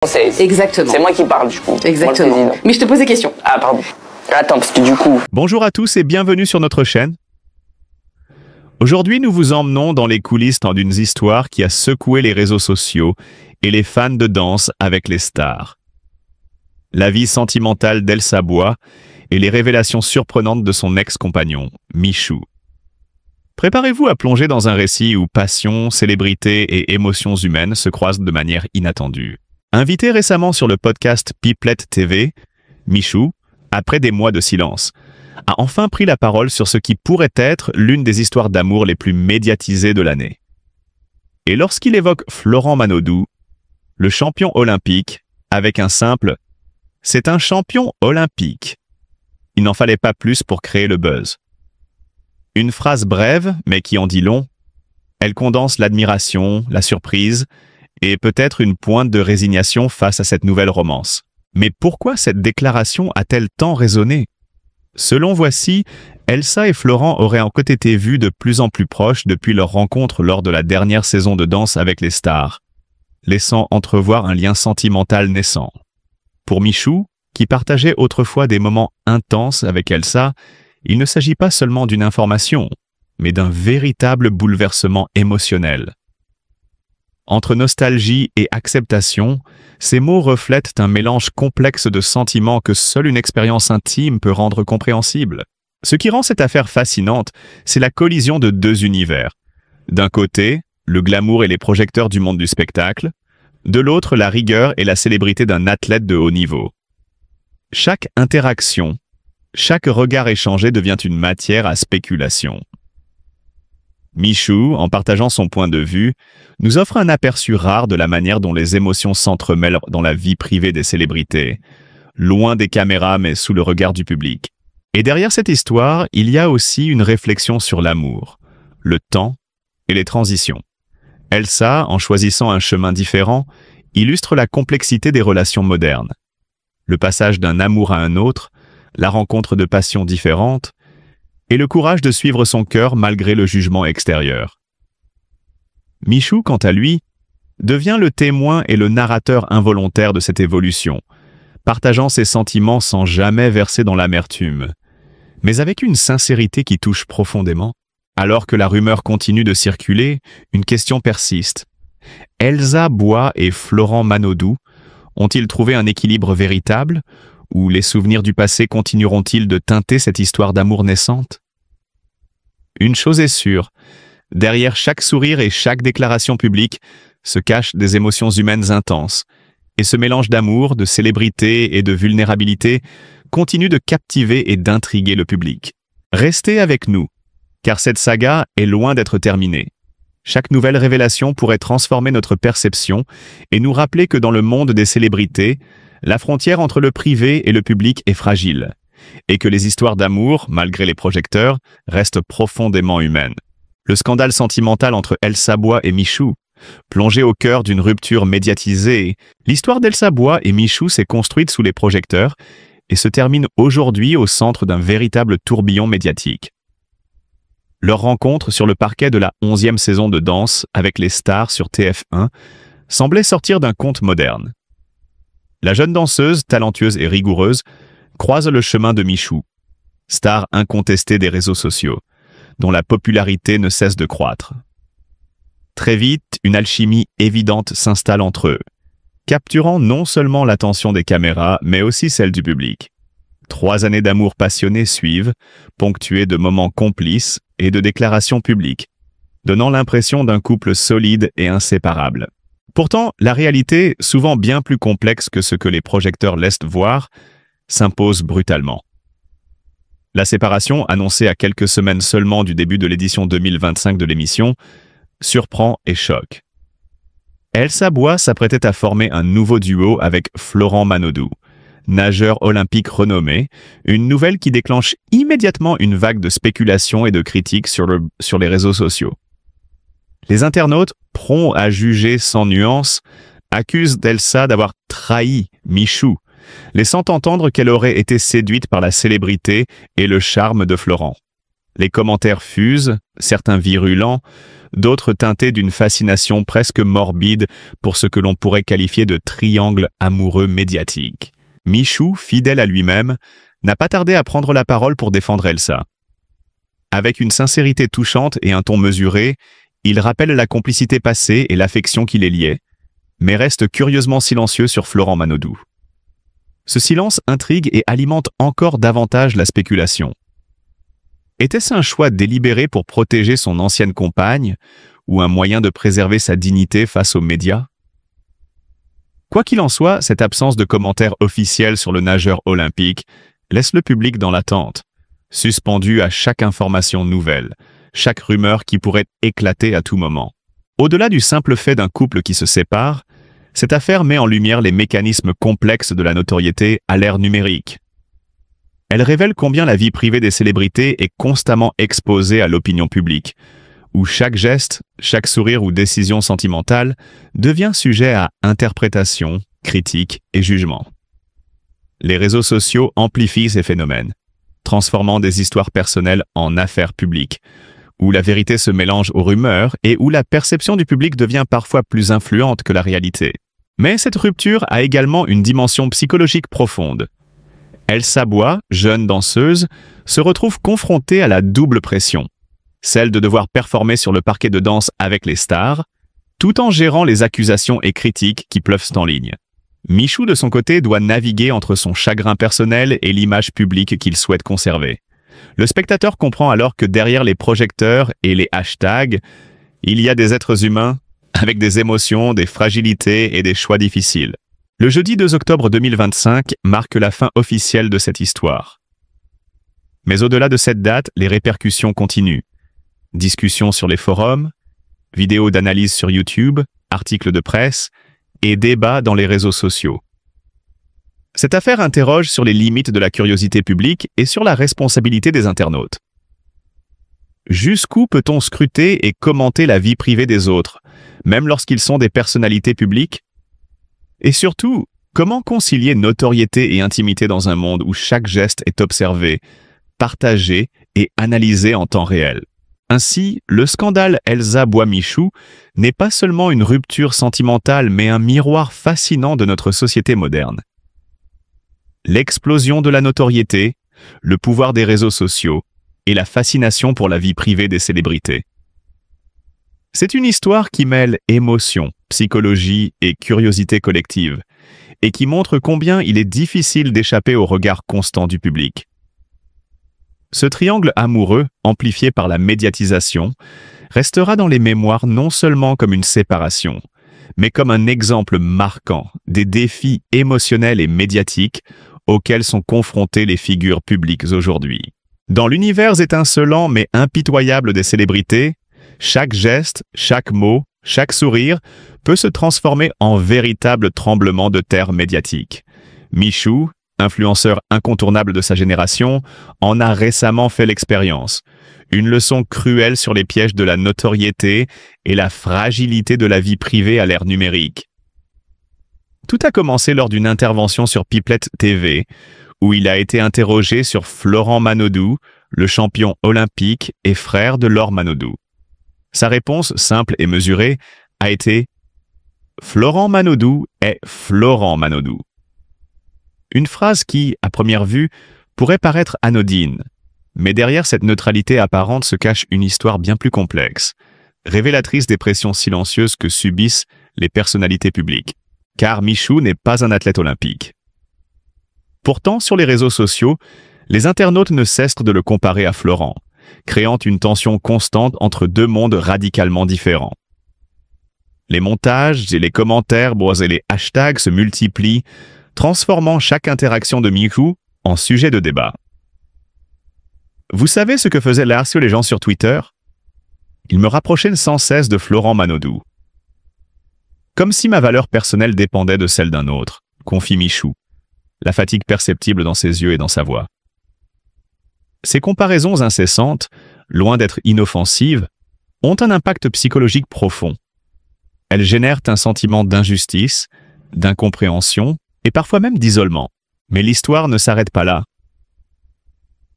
française. Exactement. C'est moi qui parle du coup. Exactement. Moi, le président. Mais je te pose des questions. Ah pardon. Attends, parce que du coup... Bonjour à tous et bienvenue sur notre chaîne. Aujourd'hui, nous vous emmenons dans les coulisses d'une histoire qui a secoué les réseaux sociaux et les fans de danse avec les stars. La vie sentimentale d'Elsa Bois et les révélations surprenantes de son ex-compagnon, Michou. Préparez-vous à plonger dans un récit où passion, célébrité et émotions humaines se croisent de manière inattendue. Invité récemment sur le podcast Pipelette TV, Michou, après des mois de silence, a enfin pris la parole sur ce qui pourrait être l'une des histoires d'amour les plus médiatisées de l'année. Et lorsqu'il évoque Florent Manodou, le champion olympique, avec un simple « c'est un champion olympique », il n'en fallait pas plus pour créer le buzz. Une phrase brève, mais qui en dit long, elle condense l'admiration, la surprise et peut-être une pointe de résignation face à cette nouvelle romance. Mais pourquoi cette déclaration a-t-elle tant résonné? Selon Voici, Elsa et Florent auraient en côté été vus de plus en plus proches depuis leur rencontre lors de la dernière saison de Danse avec les stars, laissant entrevoir un lien sentimental naissant. Pour Michou, qui partageait autrefois des moments intenses avec Elsa, il ne s'agit pas seulement d'une information, mais d'un véritable bouleversement émotionnel. Entre nostalgie et acceptation, ces mots reflètent un mélange complexe de sentiments que seule une expérience intime peut rendre compréhensible. Ce qui rend cette affaire fascinante, c'est la collision de deux univers. D'un côté, le glamour et les projecteurs du monde du spectacle, de l'autre, la rigueur et la célébrité d'un athlète de haut niveau. Chaque interaction, chaque regard échangé devient une matière à spéculation. Michou, en partageant son point de vue, nous offre un aperçu rare de la manière dont les émotions s'entremêlent dans la vie privée des célébrités, loin des caméras mais sous le regard du public. Et derrière cette histoire, il y a aussi une réflexion sur l'amour, le temps et les transitions. Elsa, en choisissant un chemin différent, illustre la complexité des relations modernes. Le passage d'un amour à un autre, la rencontre de passions différentes, et le courage de suivre son cœur malgré le jugement extérieur. Michou, quant à lui, devient le témoin et le narrateur involontaire de cette évolution, partageant ses sentiments sans jamais verser dans l'amertume, mais avec une sincérité qui touche profondément. Alors que la rumeur continue de circuler, une question persiste. Elsa Bois et Florent Manodou ont-ils trouvé un équilibre véritable, ou les souvenirs du passé continueront-ils de teinter cette histoire d'amour naissante? Une chose est sûre, derrière chaque sourire et chaque déclaration publique se cachent des émotions humaines intenses, et ce mélange d'amour, de célébrité et de vulnérabilité continue de captiver et d'intriguer le public. Restez avec nous, car cette saga est loin d'être terminée. Chaque nouvelle révélation pourrait transformer notre perception et nous rappeler que dans le monde des célébrités, la frontière entre le privé et le public est fragile, et que les histoires d'amour, malgré les projecteurs, restent profondément humaines. Le scandale sentimental entre Elsa Bois et Michou, plongé au cœur d'une rupture médiatisée, l'histoire d'Elsa Bois et Michou s'est construite sous les projecteurs et se termine aujourd'hui au centre d'un véritable tourbillon médiatique. Leur rencontre sur le parquet de la 11e saison de Danse avec les stars sur TF1 semblait sortir d'un conte moderne. La jeune danseuse, talentueuse et rigoureuse, croise le chemin de Michou, star incontestée des réseaux sociaux, dont la popularité ne cesse de croître. Très vite, une alchimie évidente s'installe entre eux, capturant non seulement l'attention des caméras, mais aussi celle du public. 3 années d'amour passionné suivent, ponctuées de moments complices et de déclarations publiques, donnant l'impression d'un couple solide et inséparable. Pourtant, la réalité, souvent bien plus complexe que ce que les projecteurs laissent voir, s'impose brutalement. La séparation, annoncée à quelques semaines seulement du début de l'édition 2025 de l'émission, surprend et choque. Elsa Bois s'apprêtait à former un nouveau duo avec Florent Manodou, nageur olympique renommé, une nouvelle qui déclenche immédiatement une vague de spéculations et de critiques sur les réseaux sociaux. Les internautes, prompts à juger sans nuance, accusent d'Elsa d'avoir trahi Michou, laissant entendre qu'elle aurait été séduite par la célébrité et le charme de Florent. Les commentaires fusent, certains virulents, d'autres teintés d'une fascination presque morbide pour ce que l'on pourrait qualifier de triangle amoureux médiatique. Michou, fidèle à lui-même, n'a pas tardé à prendre la parole pour défendre Elsa. Avec une sincérité touchante et un ton mesuré, il rappelle la complicité passée et l'affection qui les liait, mais reste curieusement silencieux sur Florent Manodou. Ce silence intrigue et alimente encore davantage la spéculation. Était-ce un choix délibéré pour protéger son ancienne compagne ou un moyen de préserver sa dignité face aux médias? Quoi qu'il en soit, cette absence de commentaires officiels sur le nageur olympique laisse le public dans l'attente, suspendu à chaque information nouvelle, chaque rumeur qui pourrait éclater à tout moment. Au-delà du simple fait d'un couple qui se sépare, cette affaire met en lumière les mécanismes complexes de la notoriété à l'ère numérique. Elle révèle combien la vie privée des célébrités est constamment exposée à l'opinion publique, où chaque geste, chaque sourire ou décision sentimentale devient sujet à interprétation, critique et jugement. Les réseaux sociaux amplifient ces phénomènes, transformant des histoires personnelles en affaires publiques, où la vérité se mélange aux rumeurs et où la perception du public devient parfois plus influente que la réalité. Mais cette rupture a également une dimension psychologique profonde. Elsa Bois, jeune danseuse, se retrouve confrontée à la double pression, celle de devoir performer sur le parquet de danse avec les stars, tout en gérant les accusations et critiques qui pleuvent en ligne. Michou, de son côté, doit naviguer entre son chagrin personnel et l'image publique qu'il souhaite conserver. Le spectateur comprend alors que derrière les projecteurs et les hashtags, il y a des êtres humains avec des émotions, des fragilités et des choix difficiles. Le jeudi 2 octobre 2025 marque la fin officielle de cette histoire. Mais au-delà de cette date, les répercussions continuent. Discussions sur les forums, vidéos d'analyse sur YouTube, articles de presse et débats dans les réseaux sociaux. Cette affaire interroge sur les limites de la curiosité publique et sur la responsabilité des internautes. Jusqu'où peut-on scruter et commenter la vie privée des autres, même lorsqu'ils sont des personnalités publiques? Et surtout, comment concilier notoriété et intimité dans un monde où chaque geste est observé, partagé et analysé en temps réel? Ainsi, le scandale Elsa Bois-Michou n'est pas seulement une rupture sentimentale, mais un miroir fascinant de notre société moderne. L'explosion de la notoriété, le pouvoir des réseaux sociaux et la fascination pour la vie privée des célébrités. C'est une histoire qui mêle émotion, psychologie et curiosité collective, et qui montre combien il est difficile d'échapper au regard constant du public. Ce triangle amoureux, amplifié par la médiatisation, restera dans les mémoires non seulement comme une séparation, mais comme un exemple marquant des défis émotionnels et médiatiques auxquels sont confrontées les figures publiques aujourd'hui. Dans l'univers étincelant mais impitoyable des célébrités, chaque geste, chaque mot, chaque sourire peut se transformer en véritable tremblement de terre médiatique. Michou, influenceur incontournable de sa génération, en a récemment fait l'expérience. Une leçon cruelle sur les pièges de la notoriété et la fragilité de la vie privée à l'ère numérique. Tout a commencé lors d'une intervention sur Pipelette TV, où il a été interrogé sur Florent Manodou, le champion olympique et frère de Laure Manodou. Sa réponse, simple et mesurée, a été « Florent Manodou est Florent Manodou ». Une phrase qui, à première vue, pourrait paraître anodine, mais derrière cette neutralité apparente se cache une histoire bien plus complexe, révélatrice des pressions silencieuses que subissent les personnalités publiques. Car Michou n'est pas un athlète olympique. Pourtant, sur les réseaux sociaux, les internautes ne cessent de le comparer à Florent, créant une tension constante entre deux mondes radicalement différents. Les montages et les commentaires et les hashtags se multiplient, transformant chaque interaction de Michou en sujet de débat. Vous savez ce que faisaient les gens sur Twitter? Ils me rapprochaient sans cesse de Florent Manodou. Comme si ma valeur personnelle dépendait de celle d'un autre, confie Michou, la fatigue perceptible dans ses yeux et dans sa voix. Ces comparaisons incessantes, loin d'être inoffensives, ont un impact psychologique profond. Elles génèrent un sentiment d'injustice, d'incompréhension et parfois même d'isolement. Mais l'histoire ne s'arrête pas là.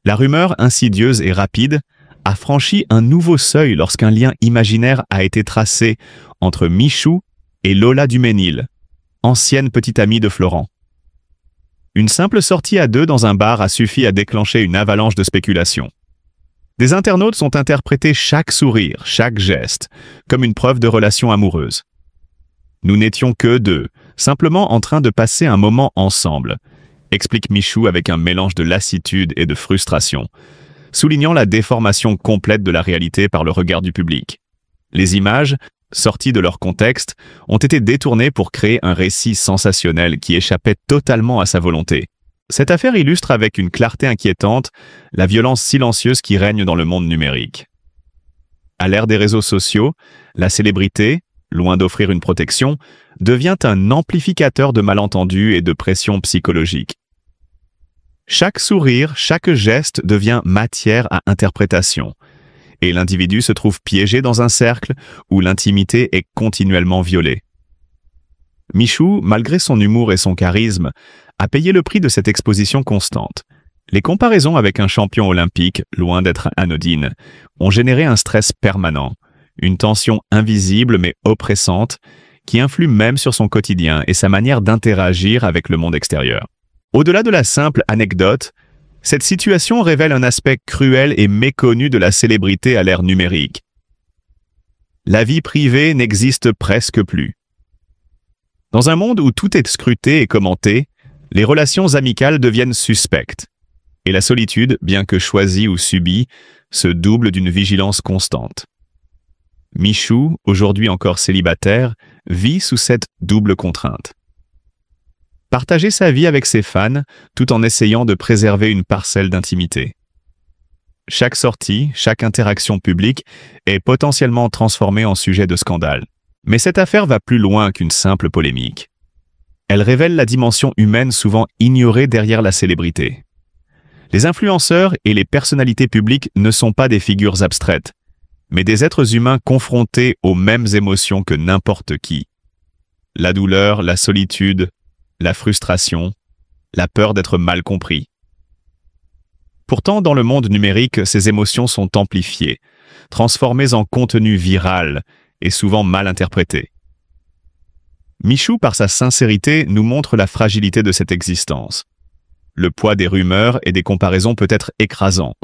La rumeur insidieuse et rapide a franchi un nouveau seuil lorsqu'un lien imaginaire a été tracé entre Michou et Lola Duménil, ancienne petite amie de Florent. Une simple sortie à deux dans un bar a suffi à déclencher une avalanche de spéculations. Des internautes sont interprétés chaque sourire, chaque geste, comme une preuve de relation amoureuse. Nous n'étions que deux, simplement en train de passer un moment ensemble, explique Michou avec un mélange de lassitude et de frustration, soulignant la déformation complète de la réalité par le regard du public. Les images, sorties de leur contexte, ont été détournées pour créer un récit sensationnel qui échappait totalement à sa volonté. Cette affaire illustre avec une clarté inquiétante la violence silencieuse qui règne dans le monde numérique. À l'ère des réseaux sociaux, la célébrité, loin d'offrir une protection, devient un amplificateur de malentendus et de pression psychologique. Chaque sourire, chaque geste devient matière à interprétation, et l'individu se trouve piégé dans un cercle où l'intimité est continuellement violée. Michou, malgré son humour et son charisme, a payé le prix de cette exposition constante. Les comparaisons avec un champion olympique, loin d'être anodines, ont généré un stress permanent, une tension invisible mais oppressante qui influe même sur son quotidien et sa manière d'interagir avec le monde extérieur. Au-delà de la simple anecdote, cette situation révèle un aspect cruel et méconnu de la célébrité à l'ère numérique. La vie privée n'existe presque plus. Dans un monde où tout est scruté et commenté, les relations amicales deviennent suspectes. Et la solitude, bien que choisie ou subie, se double d'une vigilance constante. Michou, aujourd'hui encore célibataire, vit sous cette double contrainte. Partager sa vie avec ses fans, tout en essayant de préserver une parcelle d'intimité. Chaque sortie, chaque interaction publique est potentiellement transformée en sujet de scandale. Mais cette affaire va plus loin qu'une simple polémique. Elle révèle la dimension humaine souvent ignorée derrière la célébrité. Les influenceurs et les personnalités publiques ne sont pas des figures abstraites, mais des êtres humains confrontés aux mêmes émotions que n'importe qui. La douleur, la solitude, la frustration, la peur d'être mal compris. Pourtant, dans le monde numérique, ces émotions sont amplifiées, transformées en contenu viral et souvent mal interprété. Michou, par sa sincérité, nous montre la fragilité de cette existence. Le poids des rumeurs et des comparaisons peut être écrasant,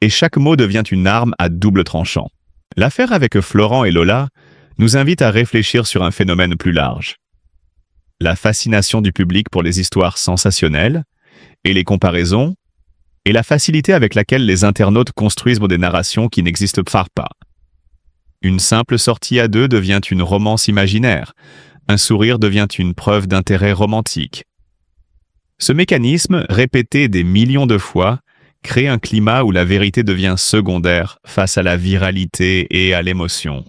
et chaque mot devient une arme à double tranchant. L'affaire avec Florent et Lola nous invite à réfléchir sur un phénomène plus large. La fascination du public pour les histoires sensationnelles et les comparaisons, et la facilité avec laquelle les internautes construisent des narrations qui n'existent pas. Une simple sortie à deux devient une romance imaginaire, un sourire devient une preuve d'intérêt romantique. Ce mécanisme, répété des millions de fois, crée un climat où la vérité devient secondaire face à la viralité et à l'émotion.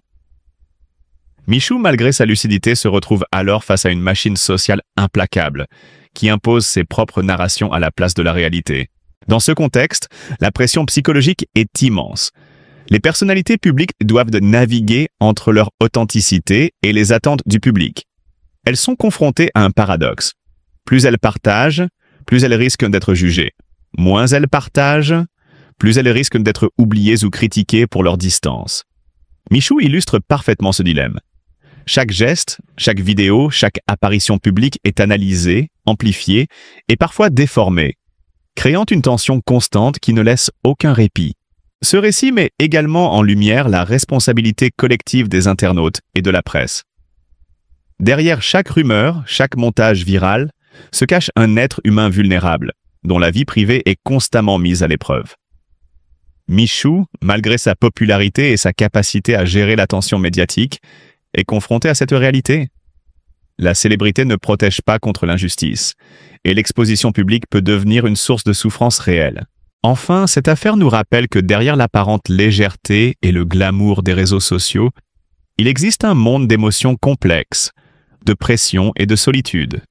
Michou, malgré sa lucidité, se retrouve alors face à une machine sociale implacable, qui impose ses propres narrations à la place de la réalité. Dans ce contexte, la pression psychologique est immense. Les personnalités publiques doivent naviguer entre leur authenticité et les attentes du public. Elles sont confrontées à un paradoxe. Plus elles partagent, plus elles risquent d'être jugées. Moins elles partagent, plus elles risquent d'être oubliées ou critiquées pour leur distance. Michou illustre parfaitement ce dilemme. Chaque geste, chaque vidéo, chaque apparition publique est analysée, amplifiée et parfois déformée, créant une tension constante qui ne laisse aucun répit. Ce récit met également en lumière la responsabilité collective des internautes et de la presse. Derrière chaque rumeur, chaque montage viral, se cache un être humain vulnérable, dont la vie privée est constamment mise à l'épreuve. Michou, malgré sa popularité et sa capacité à gérer l'attention médiatique, est confronté à cette réalité. La célébrité ne protège pas contre l'injustice, et l'exposition publique peut devenir une source de souffrance réelle. Enfin, cette affaire nous rappelle que derrière l'apparente légèreté et le glamour des réseaux sociaux, il existe un monde d'émotions complexes, de pression et de solitude.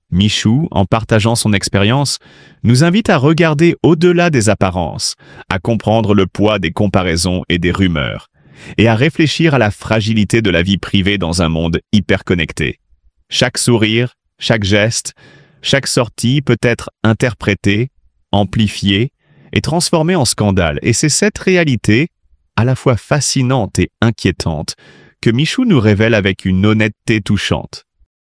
Michou, en partageant son expérience, nous invite à regarder au-delà des apparences, à comprendre le poids des comparaisons et des rumeurs, et à réfléchir à la fragilité de la vie privée dans un monde hyper connecté. Chaque sourire, chaque geste, chaque sortie peut être interprétée, amplifiée et transformée en scandale. Et c'est cette réalité, à la fois fascinante et inquiétante que Michou nous révèle avec une honnêteté touchante.